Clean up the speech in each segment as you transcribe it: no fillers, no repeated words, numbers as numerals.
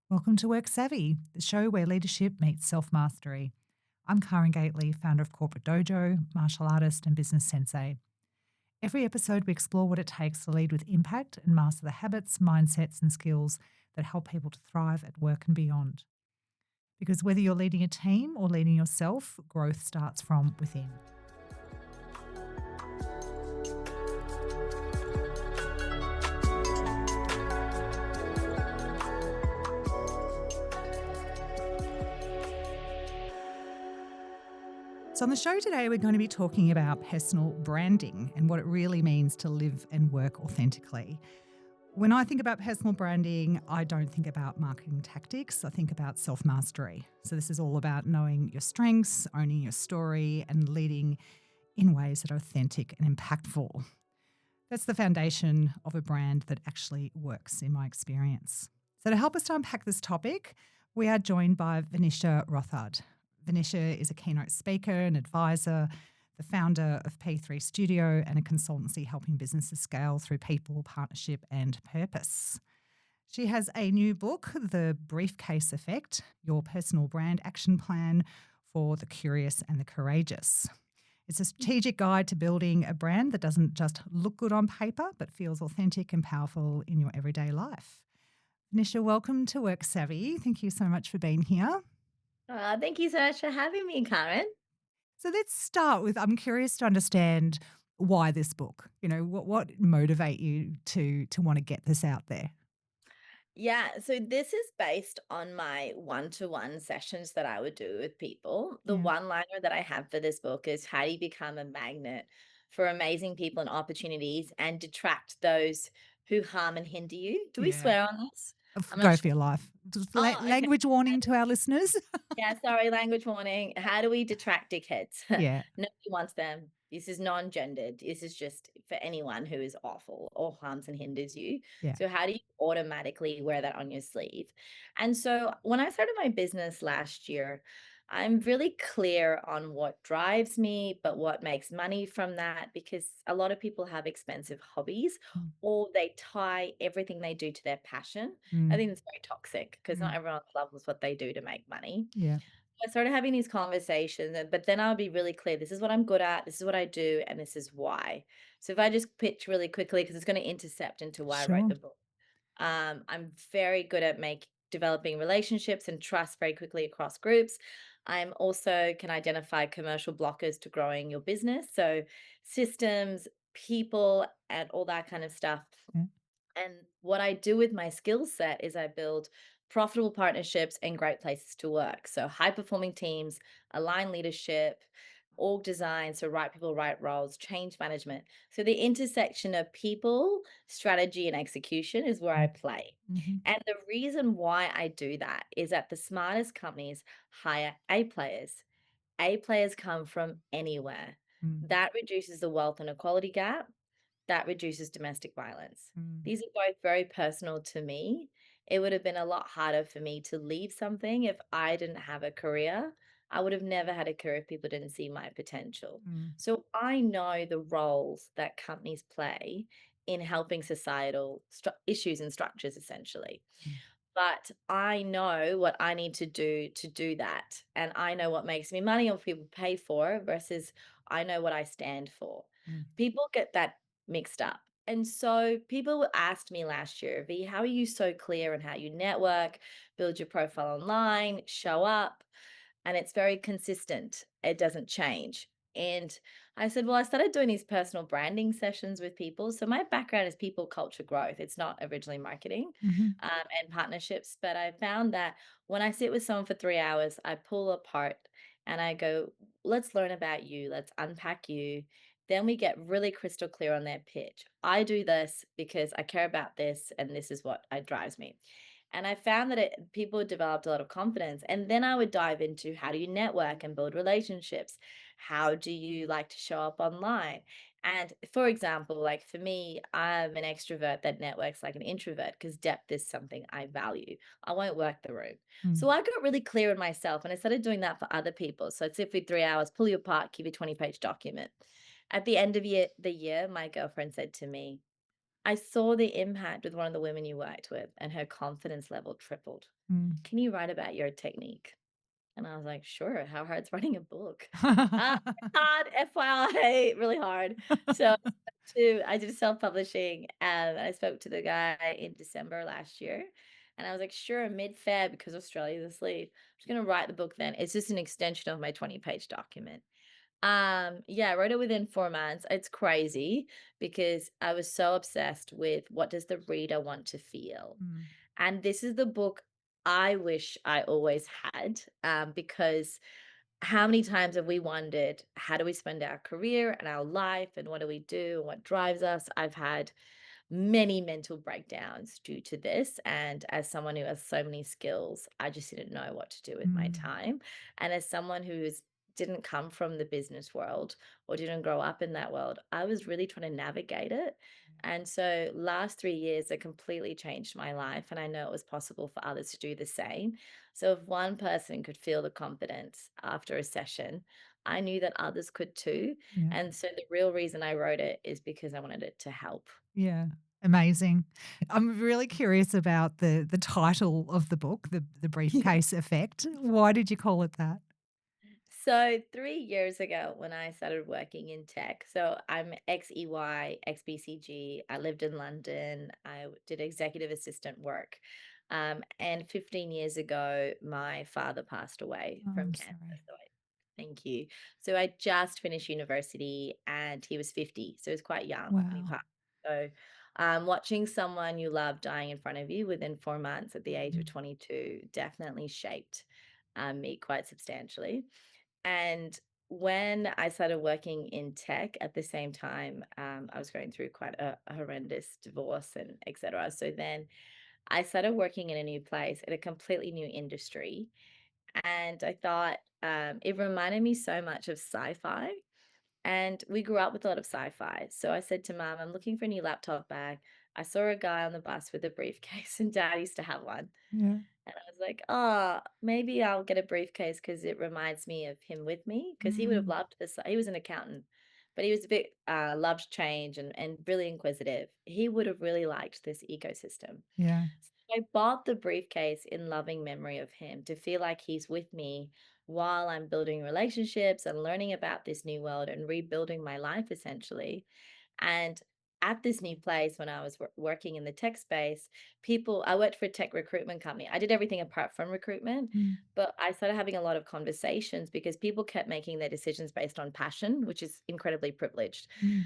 Welcome to Work Savvy, the show where leadership meets self mastery. I'm Karen Gately, founder of CorporateDojo, martial artist, and business sensei. Every episode, we explore what it takes to lead with impact and master the habits, mindsets, and skills that help people to thrive at work and beyond. Because whether you're leading a team or leading yourself, growth starts from within. So, on the show today, we're going to be talking about personal branding and what it really means to live and work authentically. When I think about personal branding, I don't think about marketing tactics. I think about self mastery. So, this is all about knowing your strengths, owning your story, and leading in ways that are authentic and impactful. That's the foundation of a brand that actually works, in my experience. So, to help us to unpack this topic, we are joined by Vinisha Rathod. Vinisha is a keynote speaker and advisor, the founder of P3 Studio, and a consultancy helping businesses scale through people, partnership, and purpose. She has a new book, The Briefcase Effect, Your Personal Brand Action Plan for the Curious and the Courageous. It's a strategic guide to building a brand that doesn't just look good on paper, but feels authentic and powerful in your everyday life. Vinisha, welcome to Work Savvy. Thank you so much for being here. Thank you so much for having me, Karen. So let's start with, I'm curious to understand why this book. What motivate you to want to get this out there? Yeah, so this is based on my one-to-one sessions that I would do with people. The Yeah. one-liner that I have for this book is how do you become a magnet for amazing people and opportunities and detract those who harm and hinder you. Do we Yeah. swear on this? I'm not Go sure. for your life. Just Oh, okay. language warning to our listeners. Yeah, sorry, language warning. How do we detract dickheads? Yeah. Nobody wants them. This is non-gendered. This is just for anyone who is awful or harms and hinders you. Yeah. So how do you automatically wear that on your sleeve? And so when I started my business last year, I'm really clear on what drives me, but what makes money from that, because a lot of people have expensive hobbies Mm. or they tie everything they do to their passion. I Mm. think it's very toxic because not Mm. everyone loves what they do to make money. Yeah. I started having these conversations, but then I'll be really clear. This is what I'm good at. This is what I do, and this is why. So if I just pitch really quickly, because it's going to intercept into why I wrote Sure. the book. I'm very good at developing relationships and trust very quickly across groups. I'm also can identify commercial blockers to growing your business. So systems, people, and all that kind of stuff. Yeah. And what I do with my skill set is I build profitable partnerships and great places to work. So high performing teams, align leadership, org design, so right people, right roles, change management. So the intersection of people, strategy, and execution is where I Mm. play. Mm-hmm. And the reason why I do that is that the smartest companies hire A players. A players come from anywhere. Mm. That reduces the wealth inequality gap, that reduces domestic violence. Mm. These are both very personal to me. It would have been a lot harder for me to leave something if I didn't have a career. I would have never had a career if people didn't see my potential. Mm. So I know the roles that companies play in helping societal issues and structures, essentially. Mm. But I know what I need to do that. And I know what makes me money or people pay for versus I know what I stand for. Mm. People get that mixed up. And so people asked me last year, V, how are you so clear on how you network, build your profile online, show up? And it's very consistent. It doesn't change. And I said, well, I started doing these personal branding sessions with people. So my background is people culture growth. It's not originally marketing Mm-hmm. and partnerships. But I found that when I sit with someone for 3 hours, I pull apart and I go, let's learn about you. Let's unpack you. Then we get really crystal clear on their pitch. I do this because I care about this, and this is what drives me. And I found that people developed a lot of confidence. And then I would dive into how do you network and build relationships? How do you like to show up online? And for example, like for me, I'm an extrovert that networks like an introvert because depth is something I value. I won't work the room. Mm. So I got really clear in myself and I started doing that for other people. So it's every 3 hours, pull you apart, give you a 20-page document. At the end of the year, my girlfriend said to me, I saw the impact with one of the women you worked with, and her confidence level tripled. Mm. Can you write about your technique? And I was like, sure. How hard's writing a book? Hard, FYI, really hard. So I did self-publishing, and I spoke to the guy in December last year. And I was like, sure, mid-Feb, because Australia's asleep. I'm just gonna write the book then. It's just an extension of my 20-page document. Yeah, I wrote it within 4 months. It's crazy because I was so obsessed with what does the reader want to feel? Mm. And this is the book I wish I always had, because how many times have we wondered, how do we spend our career and our life and what do we do and what drives us? I've had many mental breakdowns due to this. And as someone who has so many skills, I just didn't know what to do with my Mm. time. And as someone who's didn't come from the business world or didn't grow up in that world, I was really trying to navigate it. And so last 3 years it completely changed my life. And I know it was possible for others to do the same. So if one person could feel the confidence after a session, I knew that others could too. Yeah. And so the real reason I wrote it is because I wanted it to help. Yeah. Amazing. I'm really curious about the title of the book, the Briefcase Effect. Why did you call it that? So 3 years ago, when I started working in tech, so I'm ex EY, ex BCG. I lived in London. Did executive assistant work, and 15 years ago, my father passed away Oh, from I'm cancer. sorry. Thank you. So I just finished university, and he was 50, so he was quite young when he Wow. passed. So, watching someone you love dying in front of you within 4 months at the age of Mm. 22 definitely shaped me quite substantially. And when I started working in tech at the same time, I was going through quite a horrendous divorce and etc. So then I started working in a new place in a completely new industry. And I thought it reminded me so much of sci-fi. And we grew up with a lot of sci-fi. So I said to mom, I'm looking for a new laptop bag. I saw a guy on the bus with a briefcase, and dad used to have one. Yeah. And I was like, "Oh, maybe I'll get a briefcase because it reminds me of him with me. Because he would have Mm. loved this. He was an accountant, but he was a bit, loved change and really inquisitive. He would have really liked this ecosystem. Yeah. So I bought the briefcase in loving memory of him to feel like he's with me while I'm building relationships and learning about this new world and rebuilding my life essentially. And at this new place, when I was working in the tech space, I worked for a tech recruitment company. I did everything apart from recruitment, Mm. but I started having a lot of conversations because people kept making their decisions based on passion, which is incredibly privileged. Mm.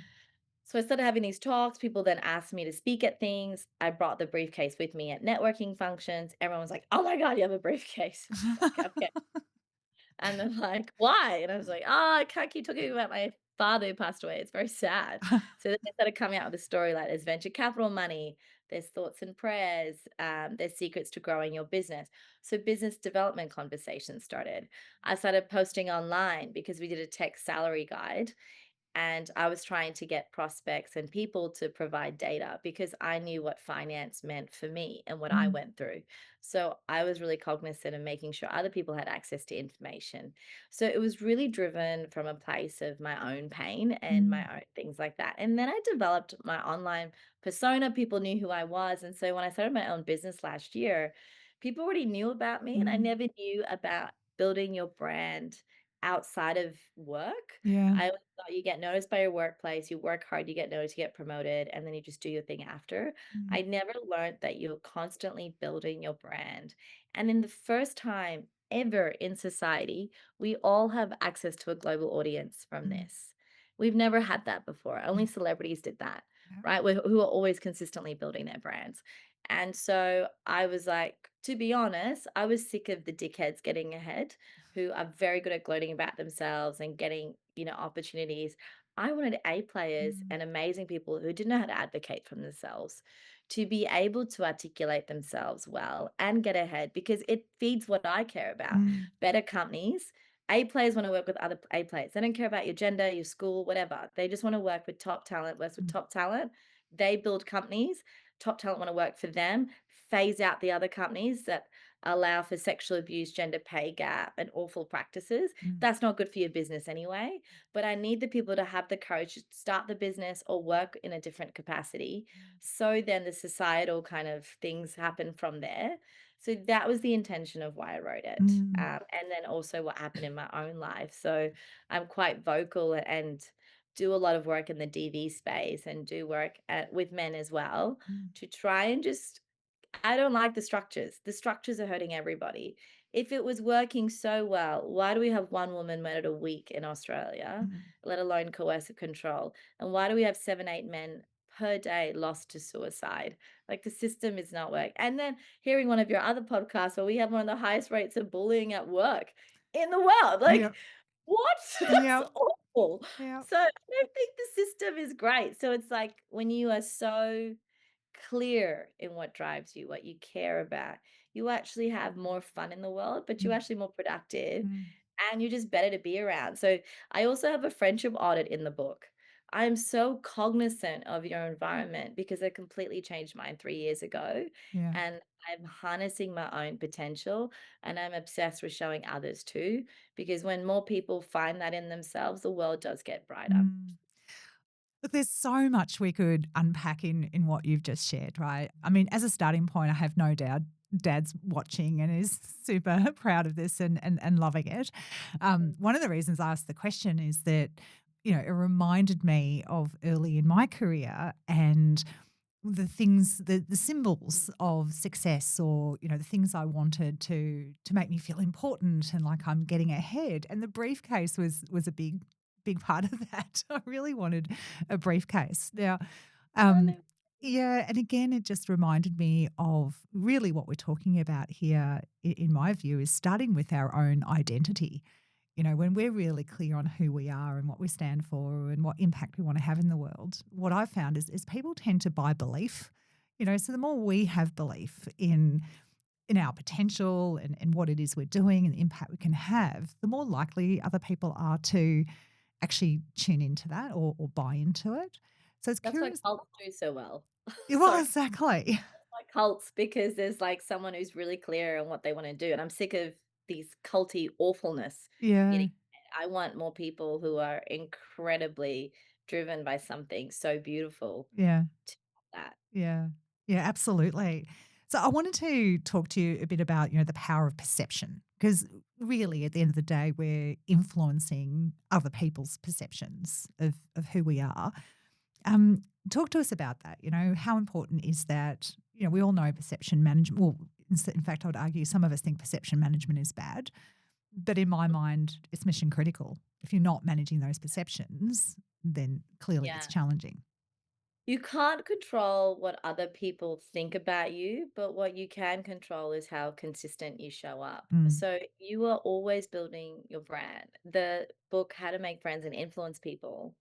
So I started having these talks. People then asked me to speak at things. I brought the briefcase with me at networking functions. Everyone was like, "Oh my God, you have a briefcase." I was like, "Okay." And they're like, "Why?" And I was like, "Oh, I can't keep talking about my father who passed away. It's very sad." So then they started coming out with a story like there's venture capital money, there's thoughts and prayers, there's secrets to growing your business. So business development conversations started. I started posting online because we did a tech salary guide, and I was trying to get prospects and people to provide data because I knew what finance meant for me and what I Mm. went through. So I was really cognizant of making sure other people had access to information. So it was really driven from a place of my own pain and my Mm. own things like that. And then I developed my online persona. People knew who I was. And so when I started my own business last year, people already knew about me, and I Mm. never knew about building your brand outside of work. Yeah. I always thought you get noticed by your workplace, you work hard, you get noticed, you get promoted, and then you just do your thing after. Mm. I never learned that you're constantly building your brand. And in the first time ever in society, we all have access to a global audience from Mm. this. We've never had that before. Yeah. Only celebrities did that, Yeah. right? Who are always consistently building their brands. And so I was like, to be honest, I was sick of the dickheads getting ahead who are very good at gloating about themselves and getting, opportunities. I wanted A players Mm. and amazing people who didn't know how to advocate for themselves to be able to articulate themselves well and get ahead because it feeds what I care about. Mm. Better companies. A players want to work with other A players. They don't care about your gender, your school, whatever. They just want to work with top talent, work with Mm. top talent. They build companies. top talent want to work for them, phase out the other companies that allow for sexual abuse, gender pay gap, and awful practices. Mm, That's not good for your business anyway. But I need the people to have the courage to start the business or work in a different capacity. So then the societal kind of things happen from there. So that was the intention of why I wrote it. mm, And then also what happened in my own life. So I'm quite vocal and do a lot of work in the DV space and do work with men as well mm, to try and just I don't like the structures. The structures are hurting everybody. If it was working so well, why do we have one woman murdered a week in Australia, mm. let alone coercive control? And why do we have 7, 8 men per day lost to suicide? Like the system is not working. And then hearing one of your other podcasts where we have one of the highest rates of bullying at work in the world. Like, Yep, what? That's yep, awful. yep. So I don't think the system is great. So it's like when you are so clear in what drives you, what you care about, you actually have more fun in the world, but you're Mm, actually more productive mm, and you're just better to be around. So I also have a friendship audit in the book. I'm so cognizant of your environment because I completely changed mine 3 years ago. yeah. And I'm harnessing my own potential and I'm obsessed with showing others too. Because when more people find that in themselves, the world does get brighter. Mm. But there's so much we could unpack in what you've just shared, right? I mean, as a starting point, I have no doubt Dad's watching and is super proud of this and loving it. One of the reasons I asked the question is that, it reminded me of early in my career and the things, the symbols of success, or the things I wanted to make me feel important and like I'm getting ahead. And the briefcase was a big part of that. I really wanted a briefcase. Now, Oh, um, no. yeah, and again, it just reminded me of really what we're talking about here. In my view, is starting with our own identity. When we're really clear on who we are and what we stand for and what impact we want to have in the world, what I've found is people tend to buy belief. So the more we have belief in our potential and what it is we're doing and the impact we can have, the more likely other people are to actually tune into that or buy into it. So it's That's why curious. cults do so well. Well, Sorry. exactly. Like cults because there's like someone who's really clear on what they want to do. And I'm sick of these culty awfulness Yeah, getting I want more people who are incredibly driven by something so beautiful yeah. to that. Yeah. Yeah, absolutely. So I wanted to talk to you a bit about, the power of perception, because really at the end of the day, we're influencing other people's perceptions of who we are. Talk to us about that. How important is that? We all know perception management. Well, in fact, I would argue some of us think perception management is bad, but in my mind, it's mission critical. If you're not managing those perceptions, then clearly it's Yeah. challenging. You can't control what other people think about you, but what you can control is how consistent you show up. Mm, So you are always building your brand. The book, How to Make Friends and Influence People,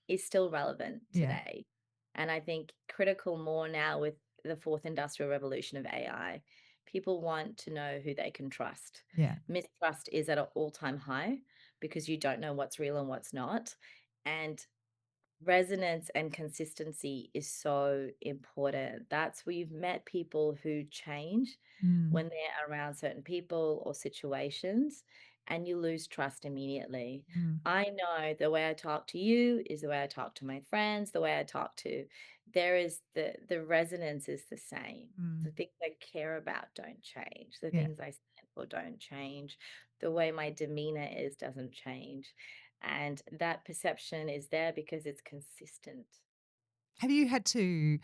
is still relevant yeah. today. And I think critical more now with the fourth industrial revolution of AI. People want to know who they can trust. Yeah. Mistrust is at an all-time high because you don't know what's real and what's not. And resonance and consistency is so important. That's where you've met people who change Mm, when they're around certain people or situations, and you lose trust immediately. mm, I know the way I talk to you is the way I talk to my friends, the way I talk to there is the resonance is the same. mm. The things I care about don't change. The Yeah. things I stand for don't change. The way my demeanor is doesn't change. And that perception is there because it's consistent. Have you had to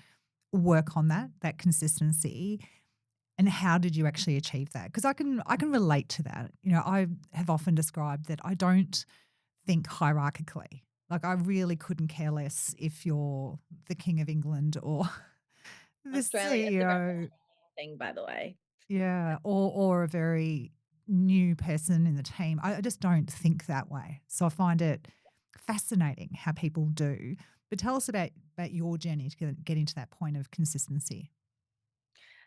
work on that consistency, and how did you actually achieve that? Because I can relate to that. I have often described that I don't think hierarchically. Like I really couldn't care less if you're the King of England or the Australia is a very CEO, thing, by the way. yeah, or a very new person in the team. I just don't think that way. So I find it fascinating how people do. But tell us about your journey to get into that point of consistency.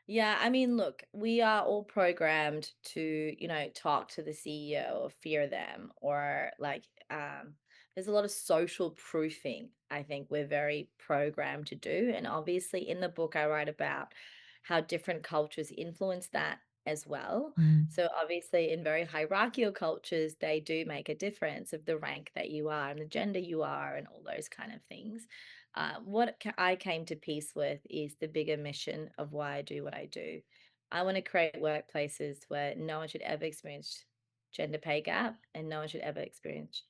Yeah, I mean, look, we are all programmed to, talk to the CEO or fear them or like There's a lot of social proofing, I think we're very programmed to do. And obviously, in the book, I write about how different cultures influence that as well. Mm, So, obviously, in very hierarchical cultures, they do make a difference of the rank that you are and the gender you are and all those kind of things. I came to peace with is the bigger mission of why I do what I do. I want to create workplaces where no one should ever experience gender pay gap and no one should ever experience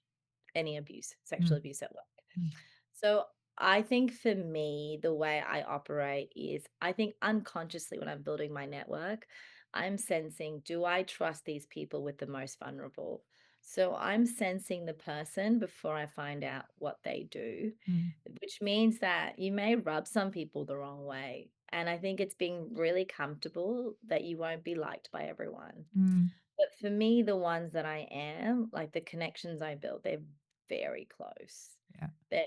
any abuse, sexual mm, abuse at work. mm, So I think for me, the way I operate is I think unconsciously when I'm building my network, I'm sensing, do I trust these people with the most vulnerable? So I'm sensing the person before I find out what they do, mm, which means that you may rub some people the wrong way. And I think it's being really comfortable that you won't be liked by everyone. mm. But for me, the ones that I am, like the connections I build, they're very close. Yeah. That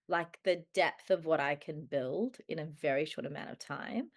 like the depth of what I can build in a very short amount of time,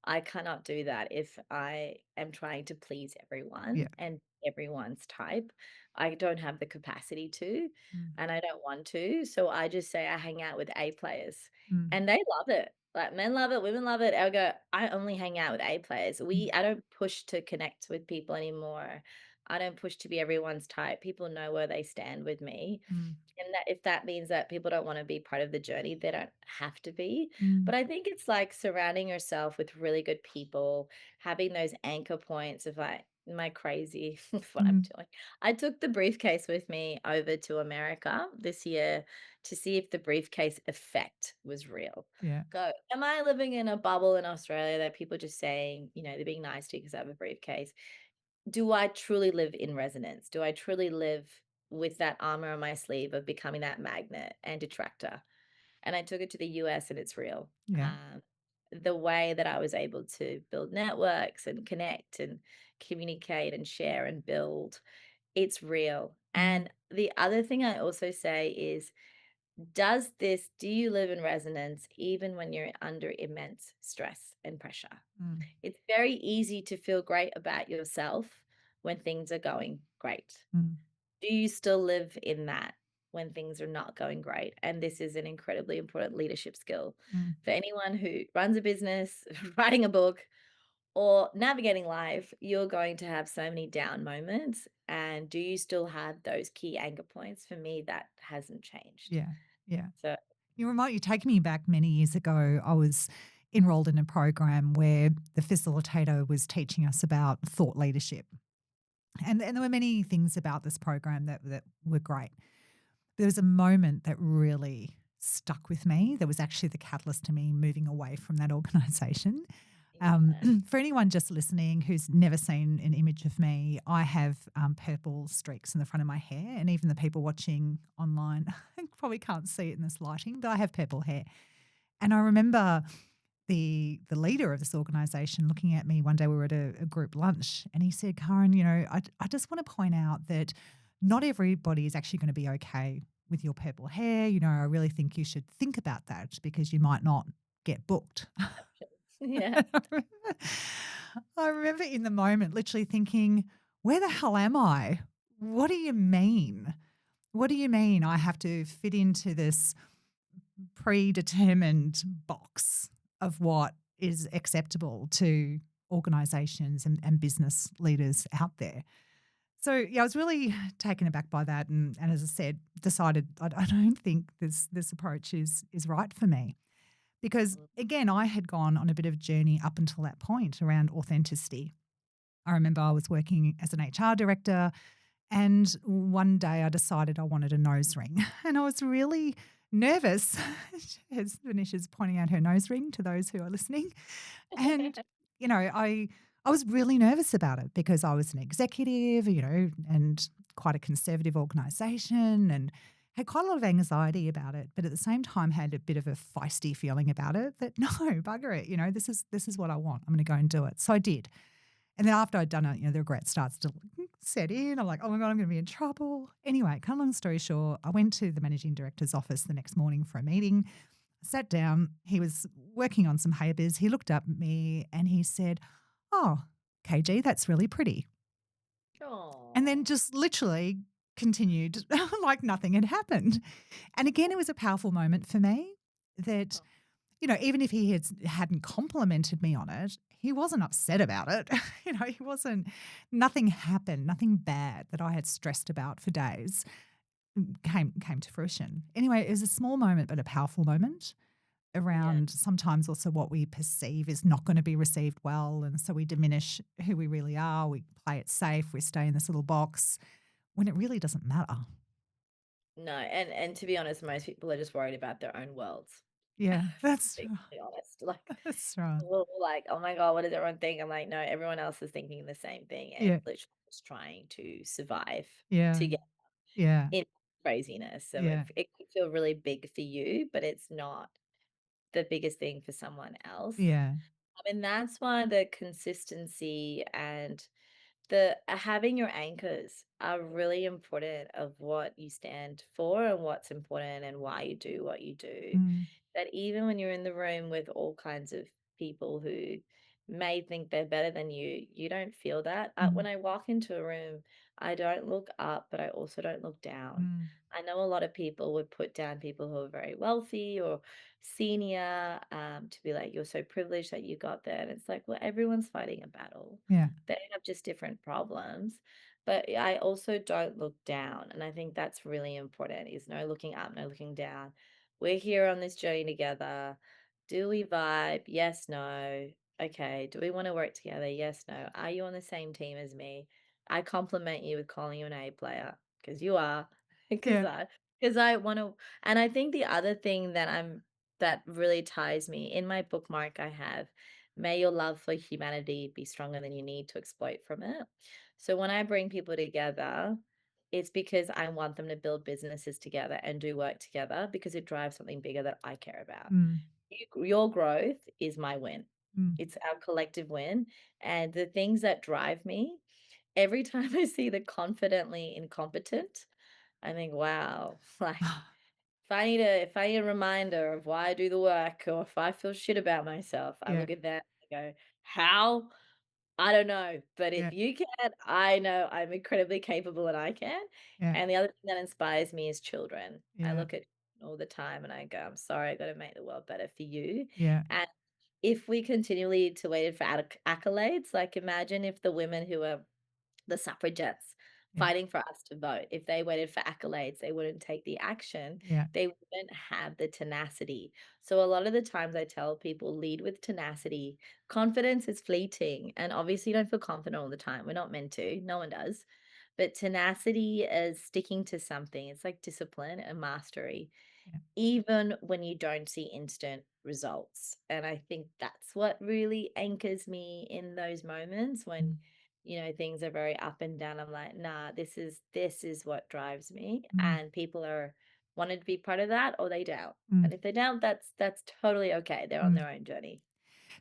I cannot do that if I am trying to please everyone Yeah. and everyone's type. I don't have the capacity to, Mm, and I don't want to. So I just say I hang out with A players mm, and they love it. Like men love it, women love it. I go, I only hang out with A players. mm, I don't push to connect with people anymore. I don't push to be everyone's type. People know where they stand with me. mm, And that if that means that people don't wanna be part of the journey, they don't have to be. mm, But I think it's like surrounding yourself with really good people, having those anchor points of like, am I crazy with what I'm mm. doing? I took the briefcase with me over to America this year to see if the briefcase effect was real. Yeah. Go, am I living in a bubble in Australia that people just saying, they're being nice to you because I have a briefcase? Do I truly live in resonance? Do I truly live with that armor on my sleeve of becoming that magnet and detractor? And I took it to the US and it's real. Yeah. The way that I was able to build networks and connect and communicate and share and build, it's real. Mm, And the other thing I also say is, do you live in resonance even when you're under immense stress and pressure? mm, It's very easy to feel great about yourself when things are going great. mm, Do you still live in that when things are not going great? And this is an incredibly important leadership skill mm. for anyone who runs a business, writing a book, or navigating life. You're going to have so many down moments. And do you still have those key anchor points? For me, that hasn't changed. Yeah. Yeah. So, You're taking me back many years ago. I was enrolled in a program where the facilitator was teaching us about thought leadership. And there were many things about this program that were great. There was a moment that really stuck with me that was actually the catalyst to me moving away from that organisation. yeah. For anyone just listening who's never seen an image of me, I have purple streaks in the front of my hair, and even the people watching online probably can't see it in this lighting, but I have purple hair. And I remember the leader of this organisation looking at me one day. We were at a group lunch, and he said, "Karen, I just want to point out that not everybody is actually going to be okay with your purple hair. I really think you should think about that because you might not get booked." Yeah. I remember in the moment literally thinking, where the hell am I? What do you mean? What do you mean I have to fit into this predetermined box of what is acceptable to organisations and business leaders out there? So yeah, I was really taken aback by that, and as I said, decided I don't think this approach is right for me. Because again, I had gone on a bit of a journey up until that point around authenticity. I remember I was working as an HR director, and one day I decided I wanted a nose ring. And I was really nervous, as Vinisha's pointing out her nose ring to those who are listening. And, I was really nervous about it because I was an executive, and quite a conservative organisation, and had quite a lot of anxiety about it, but at the same time had a bit of a feisty feeling about it that no, bugger it, this is what I want. I'm going to go and do it. So I did. And then after I'd done it, the regret starts to set in. I'm like, oh my God, I'm going to be in trouble. Anyway, cut a long story short, I went to the managing director's office the next morning for a meeting. I sat down. He was working on some hay-biz. He looked up at me and he said, "Oh, KG, that's really pretty." And Oh. then just literally continued like nothing had happened. And again, it was a powerful moment for me that, Oh, even if he hadn't complimented me on it, he wasn't upset about it. He wasn't, nothing happened, nothing bad that I had stressed about for days came to fruition. Anyway, it was a small moment, but a powerful moment yeah. around sometimes also what we perceive is not going to be received well. And so we diminish who we really are. We play it safe. We stay in this little box when it really doesn't matter. No, and to be honest, most people are just worried about their own worlds. Yeah, Being really honest, like, that's right. like, "Oh my god, what does everyone think?" I'm like, "No, everyone else is thinking the same thing and Yeah, literally just trying to survive yeah, to get yeah, in craziness." So yeah, it could feel really big for you, but it's not the biggest thing for someone else. yeah. I mean, that's why the consistency and the having your anchors are really important of what you stand for and what's important and why you do what you do. Mm, That even when you're in the room with all kinds of people who may think they're better than you don't feel that. mm, When I walk into a room, I don't look up, but I also don't look down. mm, I know a lot of people would put down people who are very wealthy or senior, to be like, you're so privileged that you got there. And it's like, well, everyone's fighting a battle. yeah. They have just different problems. But I also don't look down. And I think that's really important is no looking up, no looking down. We're here on this journey together. Do we vibe? Yes, no. Okay. Do we want to work together? Yes, no. Are you on the same team as me? I compliment you with calling you an A player because you are. Because Yeah. I want to. And I think the other thing that really ties me in my bookmark, I have, may your love for humanity be stronger than you need to exploit from it. So when I bring people together, it's because I want them to build businesses together and do work together because it drives something bigger that I care about. Mm, Your growth is my win. mm. It's our collective win. And the things that drive me, every time I see the confidently incompetent, I think, wow, like if I need a reminder of why I do the work or if I feel shit about myself, I Yeah, look at that and go, how? I don't know, but if yeah, you can, I know I'm incredibly capable and I can. yeah, And the other thing that inspires me is children. I yeah, look at all the time and I go, I'm sorry, I got to make the world better for you. yeah, And if we continually to wait for accolades, like imagine if the women who are the suffragettes yeah, fighting for us to vote. If they waited for accolades, they wouldn't take the action. yeah. They wouldn't have the tenacity. So a lot of the times I tell people lead with tenacity. Confidence is fleeting. And obviously you don't feel confident all the time. We're not meant to. No one does. But tenacity is sticking to something. It's like discipline and mastery Yeah. even when you don't see instant results. And I think that's what really anchors me in those moments when, Mm, things are very up and down. I'm like, nah, this is what drives me. mm, And people are wanted to be part of that or they don't. mm, And if they don't, that's totally okay. They're on mm. their own journey.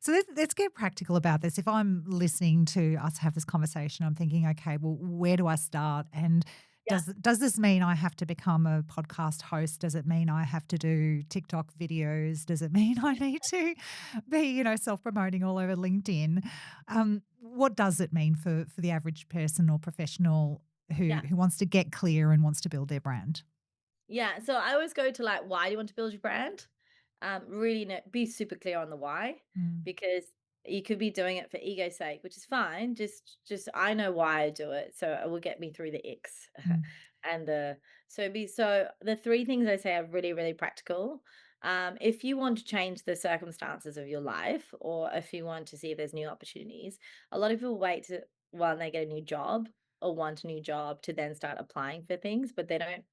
So let's get practical about this. If I'm listening to us have this conversation, I'm thinking, okay, well, where do I start? And Yeah. does this mean I have to become a podcast host? Does it mean I have to do TikTok videos? Does it mean I need to be, self promoting all over LinkedIn? What does it mean for the average person or professional who Yeah. who wants to get clear and wants to build their brand? Yeah, so I always go to like, why do you want to build your brand? Really be super clear on the why, Mm, because you could be doing it for ego's sake, which is fine. Just I know why I do it, so it will get me through the icks, mm, and so the three things I say are really really practical. If you want to change the circumstances of your life, or if you want to see if there's new opportunities, a lot of people wait to when they get a new job or want a new job to then start applying for things, but they don't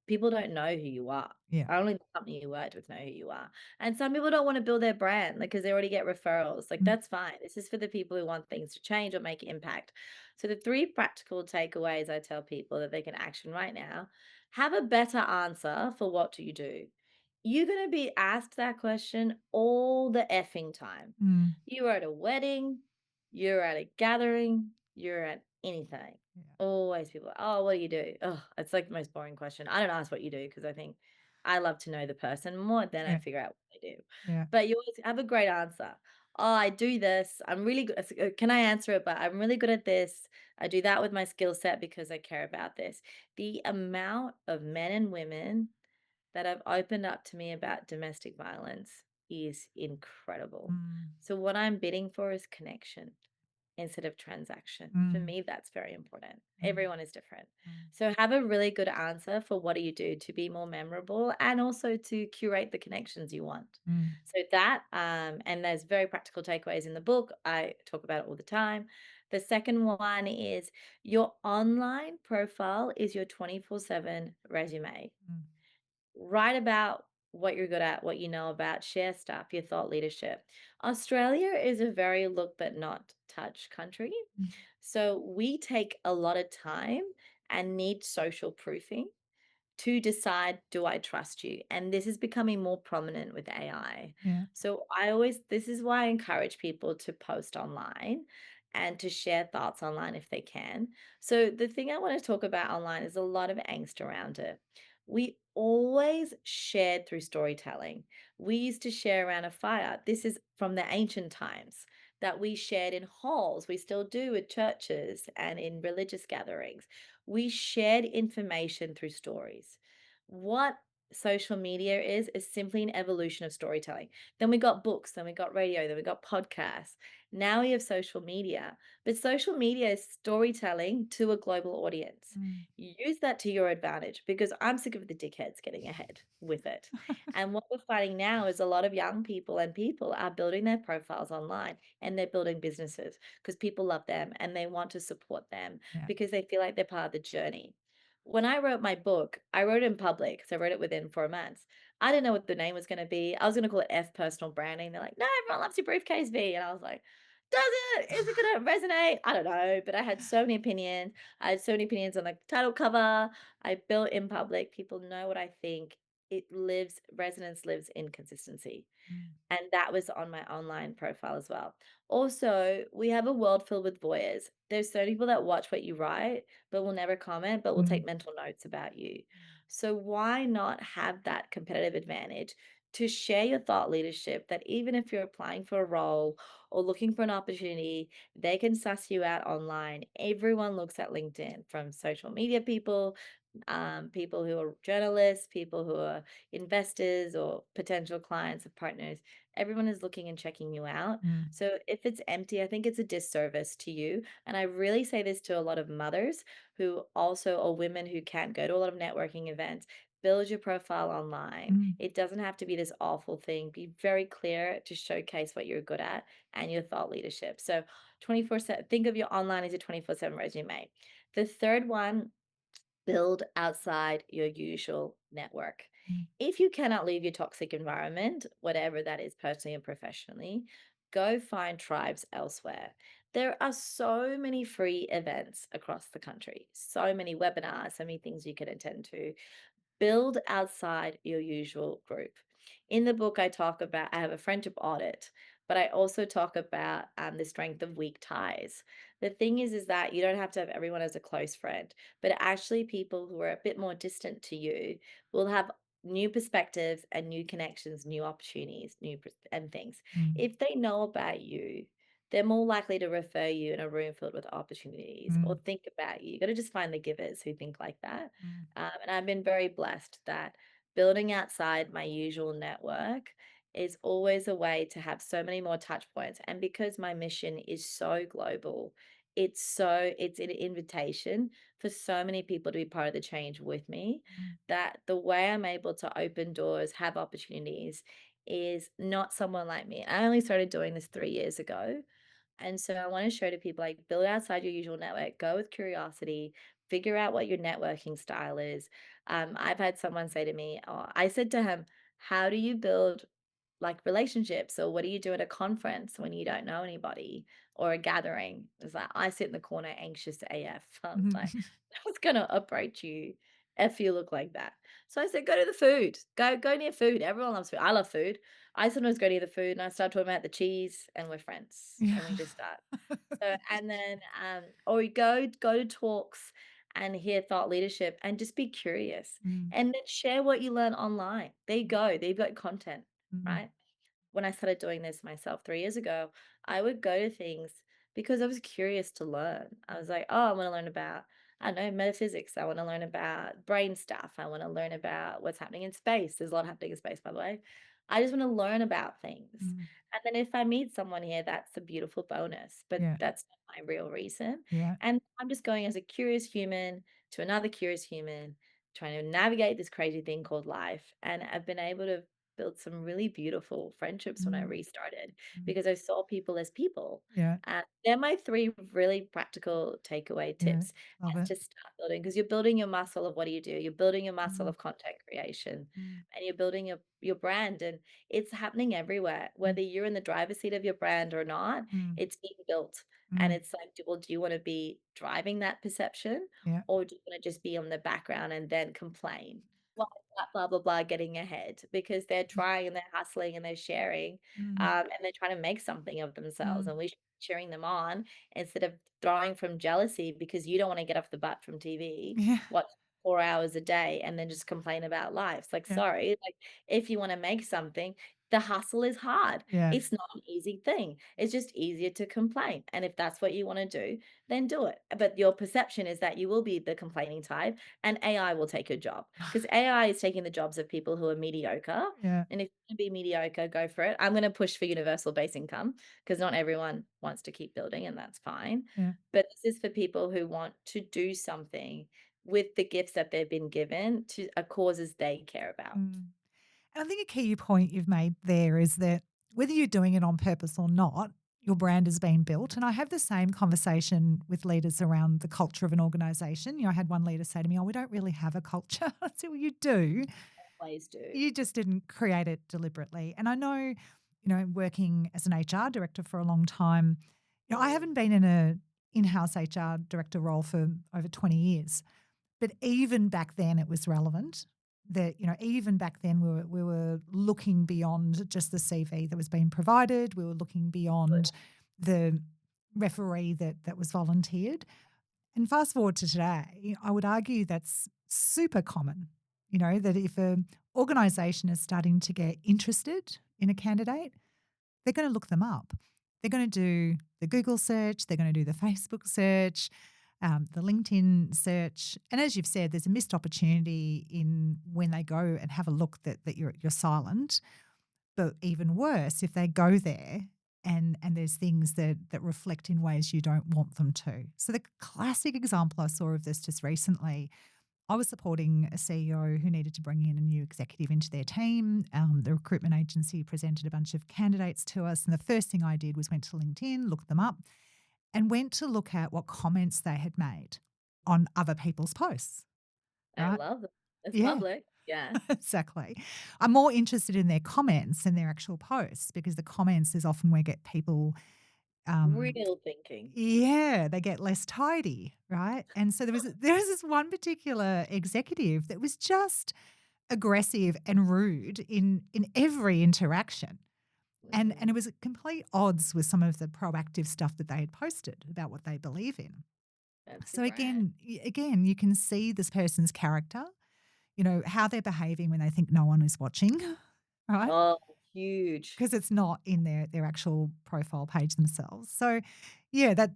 people don't know who you are. yeah. Only the company you worked with know who you are. And some people don't want to build their brand, like, because they already get referrals. Like, Mm, that's fine. This is for the people who want things to change or make impact. So the three practical takeaways I tell people that they can action right now, have a better answer for what do you do. You're going to be asked that question all the effing time. mm, You're at a wedding, you're at a gathering, you're at anything. yeah. Always people, "Oh, what do you do?" Oh, it's like the most boring question. I don't ask what you do because I think I love to know the person more, then I Yeah. figure out what they do. Yeah. But you always have a great answer. Oh, I do this. I'm really good. Can I answer it? But I'm really good at this. I do that with my skill set because I care about this. The amount of men and women that have opened up to me about domestic violence is incredible. Mm, So, what I'm bidding for is connection instead of transaction. For mm, me, that's very important. mm, Everyone is different. mm, So have a really good answer for what do you do to be more memorable and also to curate the connections you want. mm, So that, and there's very practical takeaways in the book. I talk about it all the time. The second one is your online profile is your 24/7 resume. mm, Write about what you're good at, what you know about, share stuff, your thought leadership. Australia is a very look but not touch country. mm. So we take a lot of time and need social proofing to decide, do I trust you? And this is becoming more prominent with AI. Yeah. So this is why I encourage people to post online and to share thoughts online if they can. So the thing I want to talk about online is a lot of angst around it. We always shared through storytelling. We used to share around a fire. This is from the ancient times that we shared in halls. We still do with churches and in religious gatherings. We shared information through stories. What social media is simply an evolution of storytelling. Then we got books, then we got radio, then we got podcasts. Now we have social media, but social media is storytelling to a global audience. Mm, Use that to your advantage because I'm sick of the dickheads getting ahead with it. And what we're finding now is a lot of young people and people are building their profiles online and they're building businesses because people love them and they want to support them yeah. because they feel like they're part of the journey. When I wrote my book, I wrote it in public because I wrote it within 4 months. I didn't know what the name was going to be. I was going to call it F personal branding. They're like, no, everyone loves your briefcase V. And I was like, does it? Is it going to resonate? I don't know. But I had so many opinions. I had so many opinions on the title cover. I built in public. People know what I think. Resonance lives in consistency. Mm, And that was on my online profile as well. Also, we have a world filled with voyeurs. There's so many people that watch what you write, but will never comment, but will mm, take mental notes about you. So why not have that competitive advantage to share your thought leadership that even if you're applying for a role or looking for an opportunity, they can suss you out online. Everyone looks at LinkedIn, from social media people, people who are journalists, people who are investors or potential clients or partners. Everyone is looking and checking you out. mm, So if it's empty, I think it's a disservice to you. And I really say this to a lot of mothers who also are women who can't go to a lot of networking events. Build your profile online. mm, It doesn't have to be this awful thing. Be very clear to showcase what you're good at and your thought leadership. So 24/7, think of your online as a 24/7 resume. The third one, build outside your usual network. mm, If you cannot leave your toxic environment, whatever that is, personally and professionally, go find tribes elsewhere. There are so many free events across the country, so many webinars, so many things you can attend to. Build outside your usual group. In the book, I have a friendship audit, but I also talk about the strength of weak ties. The thing is that you don't have to have everyone as a close friend, but actually, people who are a bit more distant to you will have new perspectives and new connections, new opportunities, and things. mm, If they know about you, they're more likely to refer you in a room filled with opportunities or mm, think about you. You got to just find the givers who think like that. mm, And I've been very blessed that building outside my usual network is always a way to have so many more touch points. And because my mission is so global, it's an invitation for so many people to be part of the change with me, mm, that the way I'm able to open doors, have opportunities is not someone like me. I only started doing this 3 years ago. And so I want to show to people, like, build outside your usual network, go with curiosity, figure out what your networking style is. I've had someone say to me, oh, I said to him, how do you build like relationships, or what do you do at a conference when you don't know anybody, or a gathering? It's like, I sit in the corner anxious AF. I was like, mhm. I was gonna approach you if you look like that. So I said, go to the food. Go near food. Everyone loves food. I love food. I sometimes go near the food and I start talking about the cheese and we're friends Yeah. and we just start. So and then or you go to talks and hear thought leadership and just be curious Mm, and then share what you learn online. There you go. They've got content, mm. right? when I started doing this myself 3 years ago, I would go to things because I was curious to learn. I was like, "Oh, I wanna learn about, I don't know, metaphysics. I wanna learn about brain stuff. I wanna learn about what's happening in space." There's a lot happening in space, by the way. I just wanna learn about things. Mm. And then if I meet someone here, that's a beautiful bonus, but Yeah. that's not my real reason. Yeah. And I'm just going as a curious human to another curious human, trying to navigate this crazy thing called life. And I've been able to build some really beautiful friendships when I Mm. restarted Mm. because I saw people as people. Yeah. They're my three really practical takeaway Yeah. tips Love as it. to start building because you're building your muscle of what do you do? You're building your muscle Mm. of content creation Mm. and you're building your brand. And it's happening everywhere, Mm. whether you're in the driver's seat of your brand or not, Mm. it's being built. And Mm. it's like, do you want to be driving that perception Yeah. or do you want to just be on the background and then complain? Why is that blah, blah, blah getting ahead? Because they're trying and they're hustling and they're sharing Mm. and they're trying to make something of themselves. Mm. And we should be cheering them on instead of throwing from jealousy because you don't want to get off the butt from TV, Yeah. watch 4 hours a day, and then just complain about life. It's like, Yeah. sorry, like if you want to make something, the hustle is hard. Yeah. It's not an easy thing. It's just easier to complain. And if that's what you want to do, then do it. But your perception is that you will be the complaining type and AI will take your job because AI is taking the jobs of people who are mediocre. Yeah. And if you want to be mediocre, go for it. I'm going to push for universal base income because not everyone wants to keep building, and that's fine. Yeah. But this is for people who want to do something with the gifts that they've been given to causes they care about. Mm. And I think a key point you've made there is that whether you're doing it on purpose or not, your brand has been built. And I have the same conversation with leaders around the culture of an organization. I had one leader say to me, "Oh, we don't really have a culture." I said, "Well, you do. Always do. You just didn't create it deliberately." And I know, working as an HR director for a long time, I Mm, haven't been in a in-house HR director role for over 20 years. But even back then it was relevant that, even back then we were looking beyond just the CV that was being provided. We were looking good. beyond the referee that was volunteered. And fast forward to today, I would argue that's super common. That if an organisation is starting to get interested in a candidate, they're going to look them up. They're going to do the Google search, they're going to do the Facebook search, the LinkedIn search. And as you've said, there's a missed opportunity in when they go and have a look that you're silent. But even worse, if they go there and there's things that reflect in ways you don't want them to. So the classic example I saw of this just recently, I was supporting a CEO who needed to bring in a new executive into their team. The recruitment agency presented a bunch of candidates to us, and the first thing I did was went to LinkedIn, looked them up, and went to look at what comments they had made on other people's posts, I right? love it. It's Yeah, public. Yeah. exactly. I'm more interested in their comments than their actual posts because the comments is often where get people, um, Real thinking. yeah, they get less tidy, right? And so there was this one particular executive that was just aggressive and rude in every interaction. And it Mm, was at complete odds with some of the proactive stuff that they had posted about what they believe in. that's your So brand. again, you can see this person's character, how they're behaving when they think no one is watching, right? Oh, huge. Because it's not in their actual profile page themselves. So yeah, that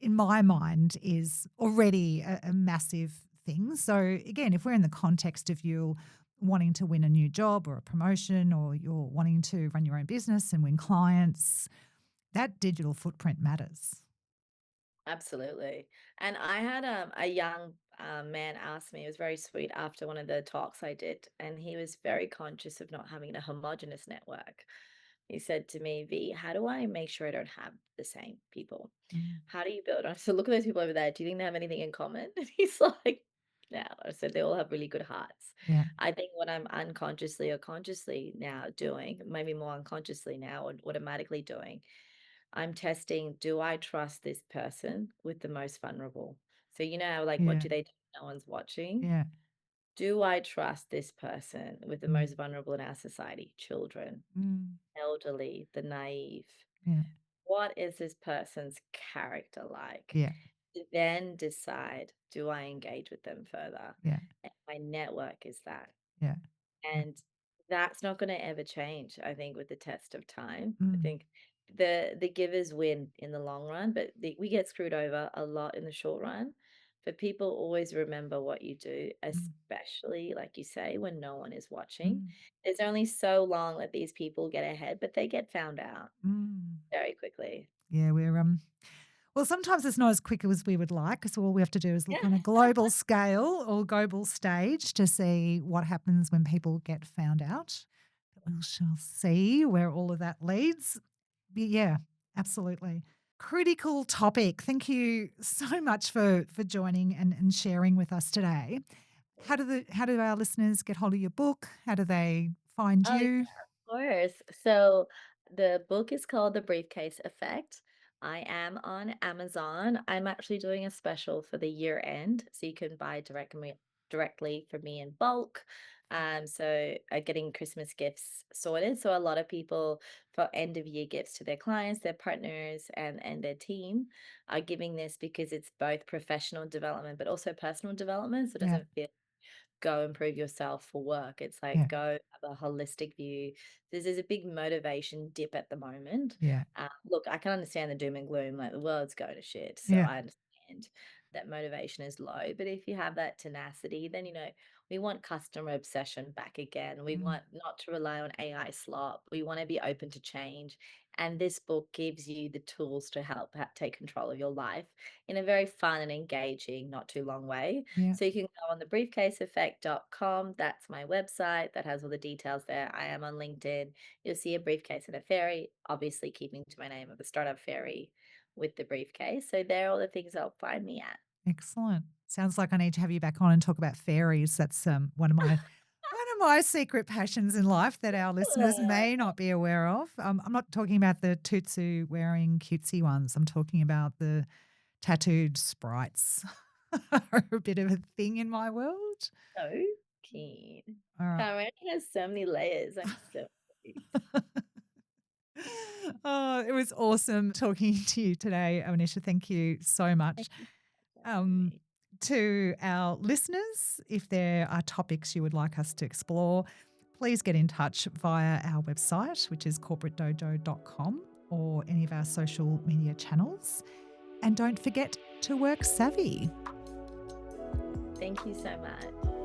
in my mind is already a massive thing. So again, if we're in the context of you wanting to win a new job or a promotion or you're wanting to run your own business and win clients, that digital footprint matters. Absolutely. And I had a young man ask me, it was very sweet after one of the talks I did, and he was very conscious of not having a homogenous network. He said to me, V, how do I make sure I don't have the same people? Mm. How do you build? I said, look at those people over there. Do you think they have anything in common? And he's like, no. I said, they all have really good hearts. Yeah. I think what I'm unconsciously or consciously now doing, maybe more unconsciously now or automatically doing, I'm testing, do I trust this person with the most vulnerable? So, how, like, what Yeah. do they do? No one's watching. Yeah. Do I trust this person with the Mm. most vulnerable in our society? Children, Mm. elderly, the naive. Yeah. What is this person's character like? Yeah. To then decide, do I engage with them further? Yeah. And my network is that. Yeah. Yeah. And That's not gonna ever change, I think, with the test of time. I Mm, think the givers win in the long run, but we get screwed over a lot in the short run. But people always remember what you do, mm, especially, like you say, when no one is watching. mm, There's only so long that these people get ahead, but they get found out mm. very quickly. Yeah, we're well, sometimes it's not as quick as we would like because all we have to do is look on a Yeah. global scale or global stage to see what happens when people get found out. But we shall see where all of that leads. But yeah, absolutely. Critical topic. Thank you so much for joining and sharing with us today. How do our listeners get hold of your book? How do they find Oh, yeah, you? of course. So the book is called The Briefcase Effect. I am on Amazon. I'm actually doing a special for the year end, so you can buy directly from me in bulk. So getting Christmas gifts sorted. So a lot of people for end of year gifts to their clients, their partners, and their team are giving this because it's both professional development but also personal development. So it Yeah, doesn't feel go improve yourself for work. It's like yeah, go have a holistic view. There's a big motivation dip at the moment. yeah, Look, I can understand the doom and gloom, like the world's going to shit. So yeah. I understand that motivation is low. But if you have that tenacity, then, we want customer obsession back again. We Mm, want not to rely on AI slop. We want to be open to change. And this book gives you the tools to help take control of your life in a very fun and engaging, not too long way. yeah. So you can go on the briefcaseeffect.com. That's my website that has all the details there. I am on LinkedIn. You'll see a briefcase and a fairy, obviously keeping to my name of the startup fairy with the briefcase. So there are all the things that'll find me at. Excellent. Sounds like I need to have you back on and talk about fairies. That's one of my secret passions in life that our listeners Ugh, may not be aware of. I'm not talking about the tutsu wearing cutesy ones. I'm talking about the tattooed sprites are a bit of a thing in my world. so keen. All right. Karen has so many layers. I'm so confused. Oh, it was awesome talking to you today, Anisha. Thank you so Thank much. you for having Um, me. to our listeners, if there are topics you would like us to explore, please get in touch via our website, which is corporatedojo.com, or any of our social media channels. And don't forget to work savvy. Thank you so much.